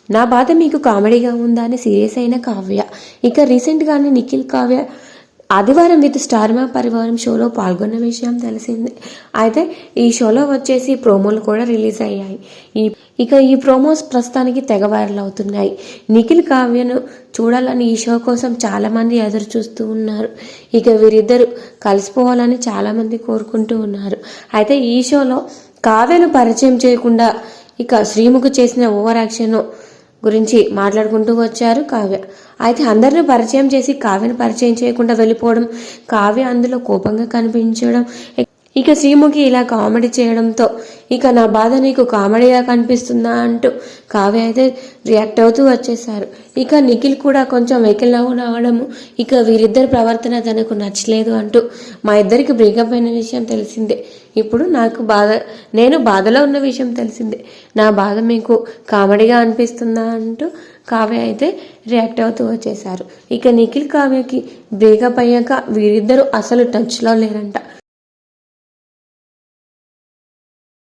నా బాధ మీకు కామెడీగా ఉందా అని సీరియస్ అయిన కావ్య. ఇక రీసెంట్గానే నిఖిల్ కావ్య ఆదివారం విత్ స్టార్ మా పరివారం షోలో పాల్గొన్న విషయం తెలిసిందే. అయితే ఈ షోలో వచ్చేసి ప్రోమోలు కూడా రిలీజ్ అయ్యాయి. ఇక ఈ ప్రోమోస్ ప్రస్తుతానికి తెగ వైరల్ అవుతున్నాయి. నిఖిల్ కావ్యను చూడాలని ఈ షో కోసం చాలామంది ఎదురు చూస్తూ ఉన్నారు. ఇక వీరిద్దరు కలిసిపోవాలని చాలామంది కోరుకుంటూ ఉన్నారు. అయితే ఈ షోలో కావ్యను పరిచయం చేయకుండా ఇక శ్రీముఖి చేసిన ఓవర్ యాక్షన్ గురించి మాట్లాడుకుంటూ వచ్చారు కావ్య. అయితే అందరిని పరిచయం చేసి కావ్యను పరిచయం చేయకుండా వెళ్ళిపోవడం, కావ్య అందులో కోపంగా కనిపించడం, ఇక శ్రీముఖి ఇలా కామెడీ చేయడంతో ఇక నా బాధ నీకు కామెడీగా కనిపిస్తుందా అంటూ కావ్య అయితే రియాక్ట్ అవుతూ వచ్చేసారు. ఇక నిఖిల్ కూడా కొంచెం వెకిల్ నవ్వడము, ఇక వీరిద్దరి ప్రవర్తన తనకు నచ్చలేదు అంటూ మా ఇద్దరికి బ్రేకప్ అయిన విషయం తెలిసిందే. ఇప్పుడు నేను బాధలో ఉన్న విషయం తెలిసిందే. నా బాధ మీకు కామెడీగా అనిపిస్తుందా అంటూ కావ్య అయితే రియాక్ట్ అవుతూ వచ్చేసారు. ఇక నిఖిల్ కావ్యకి బ్రేకప్ అయ్యాక వీరిద్దరూ అసలు టచ్లో లేరంట.